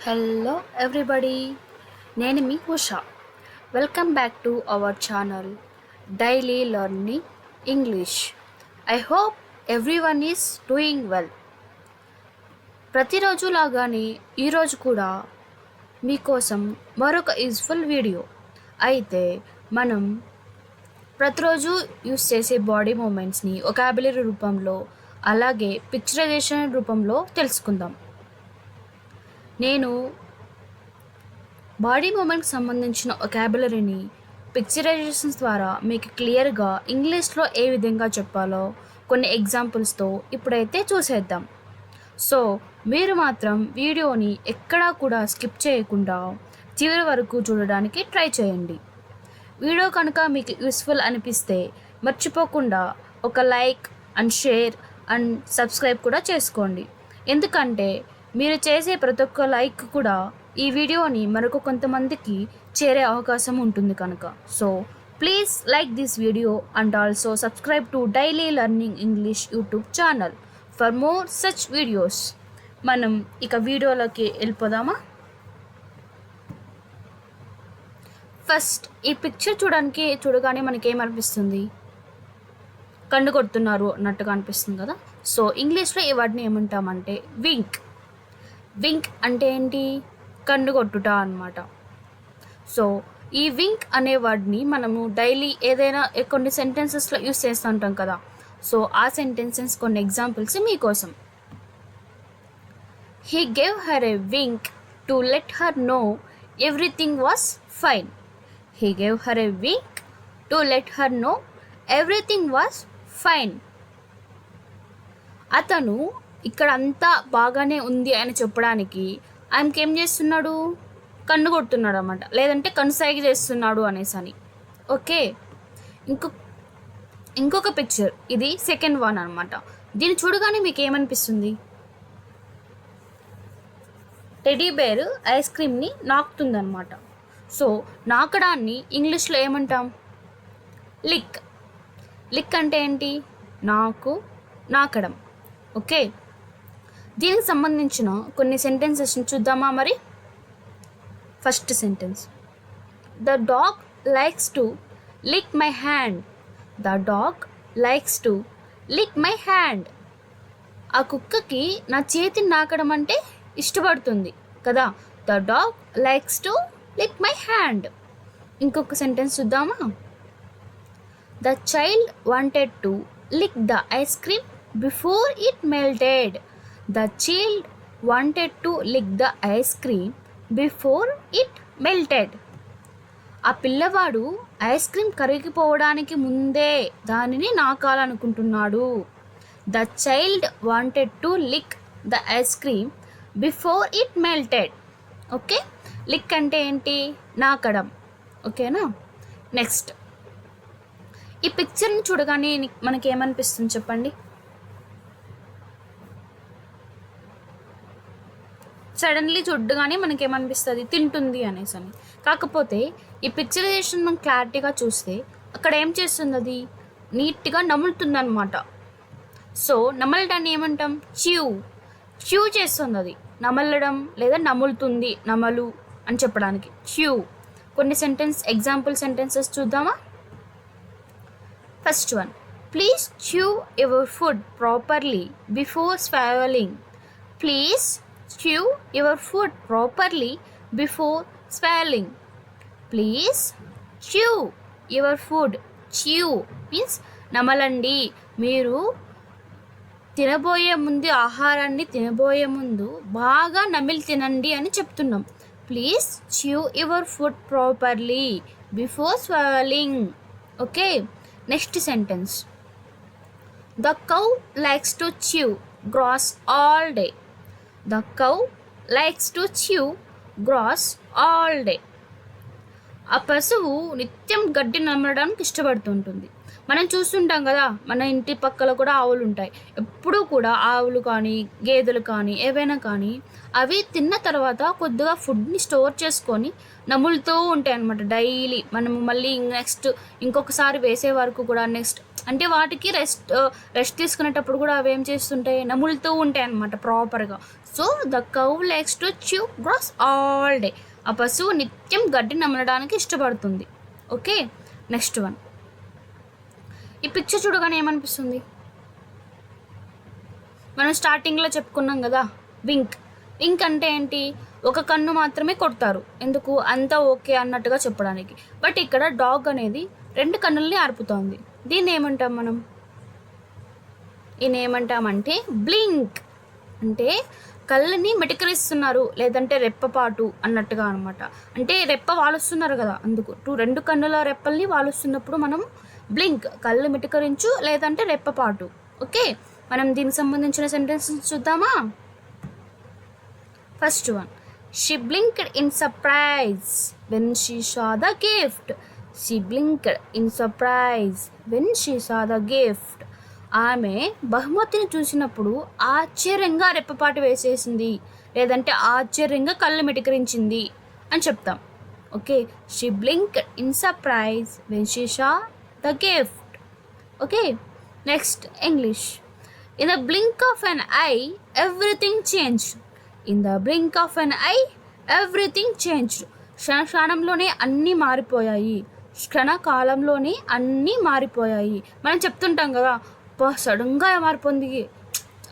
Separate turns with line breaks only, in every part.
Hello everybody, నేను మీ Usha. Welcome back to our channel daily learning English. I hope everyone is doing well. ప్రతిరోజు లాగానే ఈరోజు కూడా మీకోసం మరొక యూజ్ఫుల్ వీడియో. అయితే మనం ప్రతిరోజు యూస్ చేసే బాడీ మూమెంట్స్ని వొకాబులరీ రూపంలో అలాగే పిక్చరైజేషన్ రూపంలో తెలుసుకుందాం. నేను బాడీ మూమెంట్కి సంబంధించిన వొకాబులరీని పిక్చరైజేషన్స్ ద్వారా మీకు క్లియర్గా ఇంగ్లీష్లో ఏ విధంగా చెప్పాలో కొన్ని ఎగ్జాంపుల్స్తో ఇప్పుడైతే చూసేద్దాం. సో మీరు మాత్రం వీడియోని ఎక్కడా కూడా స్కిప్ చేయకుండా చివరి వరకు చూడడానికి ట్రై చేయండి. వీడియో కనుక మీకు యూస్ఫుల్ అనిపిస్తే మర్చిపోకుండా ఒక like and share and subscribe కూడా చేసుకోండి. ఎందుకంటే మీరు చేసే ప్రతి ఒక్క లైక్ కూడా ఈ వీడియోని మరొక కొంతమందికి చేరే అవకాశం ఉంటుంది కనుక. So please like this video and also subscribe to daily learning English YouTube channel for more such videos. మనం ఇక వీడియోలోకి వెళ్ళిపోదామా? ఫస్ట్ ఈ పిక్చర్ చూడగానే మనకేమనిపిస్తుంది? కన్ను కొడుతున్నారు అన్నట్టుగా అనిపిస్తుంది కదా. సో ఇంగ్లీష్లో ఈ వర్డ్ని ఏమంటామంటే వింక్. వింక్ అంటే ఏంటి? కన్ను కొట్టుట అన్నమాట. సో ఈ వింక్ అనే వర్డ్ని మనము డైలీ ఏదైనా కొన్ని సెంటెన్సెస్లో యూస్ చేస్తూ ఉంటాం కదా. సో ఆ సెంటెన్సెస్ కొన్ని ఎగ్జాంపుల్స్ మీకోసం. He gave her a wink to let her know everything was fine. He gave her a wink to let her know everything was fine. అతను ఇక్కడ అంతా బాగానే ఉంది అని చెప్పడానికి ఆయనకి ఏం చేస్తున్నాడు? కన్ను కొడుతున్నాడు అన్నమాట, లేదంటే కనుసైగ చేస్తున్నాడు అనేసి అని. ఓకే, ఇంకొక పిక్చర్, ఇది సెకండ్ వన్ అనమాట. దీన్ని చూడగానే మీకు ఏమనిపిస్తుంది? టెడీ బేర్ ఐస్ క్రీమ్ని నాకుతుంది అనమాట. సో నాకడాన్ని ఇంగ్లీష్లో ఏమంటాం? లిక్. లిక్ అంటే ఏంటి? నాకడం. ఓకే, దీనికి సంబంధించిన కొన్ని సెంటెన్సెస్ని చూద్దామా మరి? First sentence, the dog likes to lick my hand. The dog likes to lick my hand. ఆ కుక్కకి నా చేతిని నాకడం అంటే ఇష్టపడుతుంది కదా. The dog likes to lick my hand. ఇంకొక సెంటెన్స్ చూద్దామా? The child wanted to lick the ice cream before it melted. The child wanted to lick the ice cream before it melted. ఆ పిల్లవాడు ఐస్ క్రీమ్ కరిగిపోవడానికి ముందే దానిని నాకాలనుకుంటున్నాడు. The child wanted to lick the ice cream before it melted. Okay, lick అంటే ఏంటి? నాకడం. ఓకేనా? Next, ఈ పిక్చర్ని చూడగానే మనకి ఏమనిపిస్తుంది చెప్పండి? సడన్లీ చూడగానే మనకేమనిపిస్తుంది? తింటుంది అనేసి అని. కాకపోతే ఈ పిక్చరైజేషన్ మనం క్లారిటీగా చూస్తే అక్కడ ఏం చేస్తుంది? అది నీట్గా నములుతుంది అనమాట. సో నమలడాన్ని ఏమంటాం? చ్యూ చేస్తుంది. అది నమలడం లేదా నములుతుంది, నమలు అని చెప్పడానికి చ్యూ. కొన్ని ఎగ్జాంపుల్ సెంటెన్సెస్ చూద్దామా? First one, please chew your food properly before swallowing. Please chew your food properly before swallowing. Please chew your food. Chew means నమలండి. మీరు ఆహారాన్ని తినబోయే ముందు బాగా నమిలి తినండి అని చెప్తున్నాం. Please chew your food properly before swallowing. Okay, next sentence, the cow likes to chew grass all day. The cow likes to chew grass all day. ఆ పశువు నిత్యం గడ్డి నమలడానికి ఇష్టపడుతుంటుంది. మనం చూస్తుంటాం కదా, మన ఇంటి పక్కల కూడా ఆవులు ఉంటాయి. ఎప్పుడూ కూడా ఆవులు కానీ గేదెలు కానీ ఏవైనా కానీ అవి తిన్న తర్వాత కొద్దిగా ఫుడ్ని స్టోర్ చేసుకొని నములుతూ ఉంటాయి అన్నమాట డైలీ. మనము మళ్ళీ నెక్స్ట్ ఇంకొకసారి వేసే వరకు కూడా నెక్స్ట్ అంటే వాటికి రెస్ట్ తీసుకునేటప్పుడు కూడా అవి ఏం చేస్తుంటాయి, నములుతూ ఉంటాయి అన్నమాట ప్రాపర్గా. So the cow likes to chew grass all day. ఆ పశువు నిత్యం గడ్డి నమలడానికి ఇష్టపడుతుంది. Okay, next one. ఈ పిక్చర్ చూడగానే ఏమనిపిస్తుంది? మనం స్టార్టింగ్లో చెప్పుకున్నాం కదా, వింక్. వింక్ అంటే ఏంటి? ఒక కన్ను మాత్రమే కొడతారు, ఎందుకు? అంతా ఓకే అన్నట్టుగా చెప్పడానికి. బట్ ఇక్కడ డాగ్ అనేది 2 కన్నుల్ని ఆర్పుతోంది. దీన్ని ఏమంటాం మనం? ఈయన ఏమంటామంటే బ్లింక్. అంటే కళ్ళని మిటకరిస్తున్నారు, లేదంటే రెప్పపాటు అన్నట్టుగా అనమాట. అంటే రెప్ప వాలుస్తున్నారు కదా, అందుకు 2 కన్నుల రెప్పల్ని వాలుస్తున్నప్పుడు మనం బ్లింక్, కళ్ళు మిటకరించు లేదంటే రెప్పపాటు. ఓకే, మనం దీనికి సంబంధించిన సెంటెన్స్ చూద్దామా? First one, she blinked in surprise when she saw the gift. She blinked in surprise when she saw the gift. ఆమె బహుమతిని చూసినప్పుడు ఆశ్చర్యంగా రెప్పపాటు వేసేసింది, లేదంటే ఆశ్చర్యంగా కళ్ళు మిటకరించింది అని చెప్తాం. Okay, she blinked in surprise when she saw the gift. Okay, next English. In the blink of an eye everything changed. In the blink of an eye everything changed. క్షణంలోనే అన్నీ మారిపోయాయి, క్షణకాలంలోనే అన్నీ మారిపోయాయి. మనం చెప్తుంటాం కదా, సడన్గా మారిపోయింది,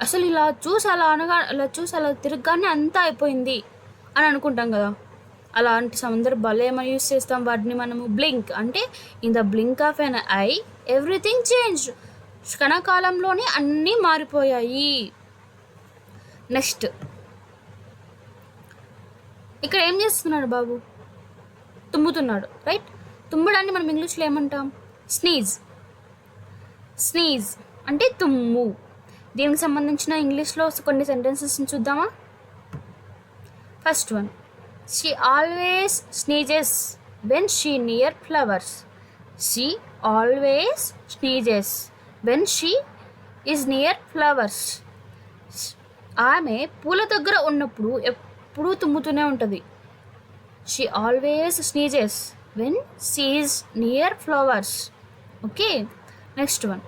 అసలు ఇలా చూసి అలా తిరగగానే అంతా అయిపోయింది అని అనుకుంటాం కదా. అలాంటి సందర్భాలు ఏమైనా యూస్ చేస్తాం వాటిని మనము? బ్లింక్ అంటే in the blink of an eye everything changed. క్షణకాలంలోనే అన్నీ మారిపోయాయి. నెక్స్ట్, ఇక్కడ ఏం చేస్తున్నాడు బాబు? తుమ్ముతున్నాడు, రైట్? తుమ్మడాన్ని మనం ఇంగ్లీష్లో ఏమంటాం? స్నీజ్. స్నీజ్ అంటే తుమ్ము. దీనికి సంబంధించిన ఇంగ్లీష్లో కొన్ని సెంటెన్సెస్ చూద్దామా? First one, she always sneezes when she near flowers. She always sneezes when she is near flowers. ఆమె పూల దగ్గర ఉన్నప్పుడు ఎప్పుడూ తుమ్ముతూనే ఉంటుంది. She always sneezes when she is near flowers. Okay, next one,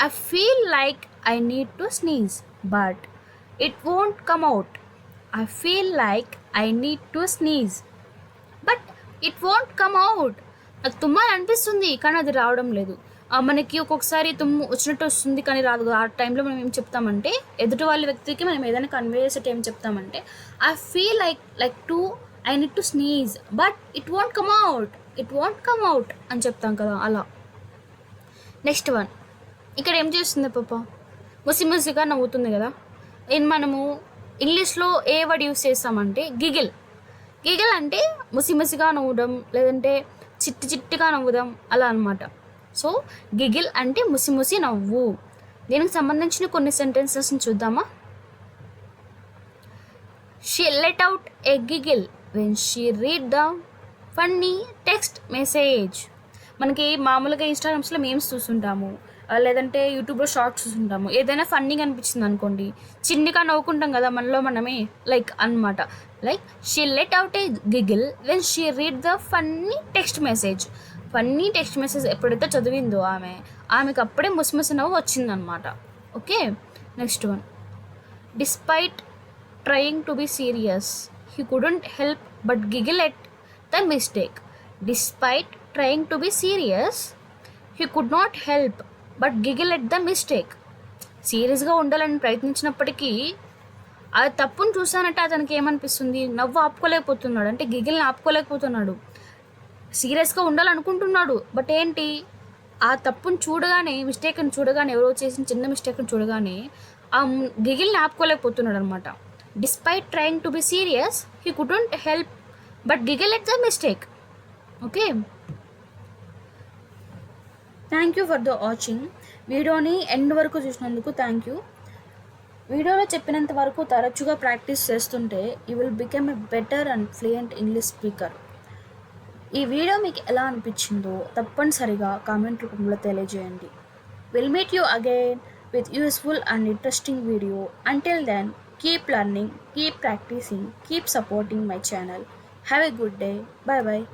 I feel like I need to sneeze, but it won't come out. I feel like I need to sneeze, but it won't come out. నాకు తుమ్మాలి అనిపిస్తుంది కానీ అది రావడం లేదు. మనకి ఒక్కొక్కసారి తుమ్ము వచ్చినట్టు వస్తుంది కానీ రాదు. ఆ టైంలో మనం ఏం చెప్తామంటే, ఎదుటి వాళ్ళ వ్యక్తికి మనం ఏదైనా కన్వే చేసేట ఏం చెప్తామంటే, I feel like I need to sneeze, but it won't come out. It won't come out అని చెప్తాం కదా, అలా. నెక్స్ట్ వన్, ఇక్కడ ఏం చేస్తుంది పాప? ముసిముసిగా నవ్వుతుంది కదా. మనము ఇంగ్లీష్లో ఏ వర్డ్ యూస్ చేస్తామంటే గిగిల్. గిగిల్ అంటే ముసిముసిగా నవ్వడం, లేదంటే చిట్టిగా నవ్వుదాం అలా అనమాట. సో గిగిల్ అంటే ముసిముసి నవ్వు. దీనికి సంబంధించిన కొన్ని సెంటెన్సెస్ని చూద్దామా? She let out A giggle when she read the funny text message. మనకి మామూలుగా ఇన్స్టాగ్రామ్స్లో మేమ్స్ చూస్తుంటాము, లేదంటే యూట్యూబ్లో షార్ట్స్ చూస్తుంటాము. ఏదైనా ఫన్నీగా అనిపించింది అనుకోండి, చిన్నగా నవ్వుకుంటాం కదా మనలో మనమే, లైక్ అనమాట. Like she let out A giggle when she read the funny text message. Funny text message ఎప్పుడైతే చదివిందో ఆమెకు అప్పుడే ముసిముసి నవ్వు వచ్చిందనమాట. Okay, next one, despite trying to be serious he couldn't help but giggle at the mistake. Despite trying to be serious he could not help but giggle at the mistake. సీరియస్గా ఉండాలని ప్రయత్నించినప్పటికీ ఆ తప్పును చూసానంటే అతనికి ఏమనిపిస్తుంది? నవ్వు ఆపుకోలేకపోతున్నాడు, అంటే గిగిల్ని ఆపుకోలేకపోతున్నాడు. సీరియస్గా ఉండాలనుకుంటున్నాడు, బట్ ఏంటి, ఆ తప్పును చూడగానే, మిస్టేక్ని చూడగానే, ఎవరో చేసిన చిన్న మిస్టేక్ని చూడగానే ఆ గిగిల్ని ఆపుకోలేకపోతున్నాడు అనమాట. Despite trying to be serious he couldn't help but giggle at the mistake. Okay, thank you for the watching. వీడియోని ఎండ్ వరకు చూసినందుకు థ్యాంక్ యూ. వీడియోలో చెప్పినంత వరకు తరచుగా ప్రాక్టీస్ చేస్తుంటే you will become a better and fluent English speaker. ఈ video మీకు ఎలా అనిపించిందో తప్పనిసరిగా కామెంట్ రూపంలో తెలియజేయండి. Will meet you again with useful and interesting video. Until then, keep learning, keep practicing, keep supporting my channel. Have a good day. Bye bye.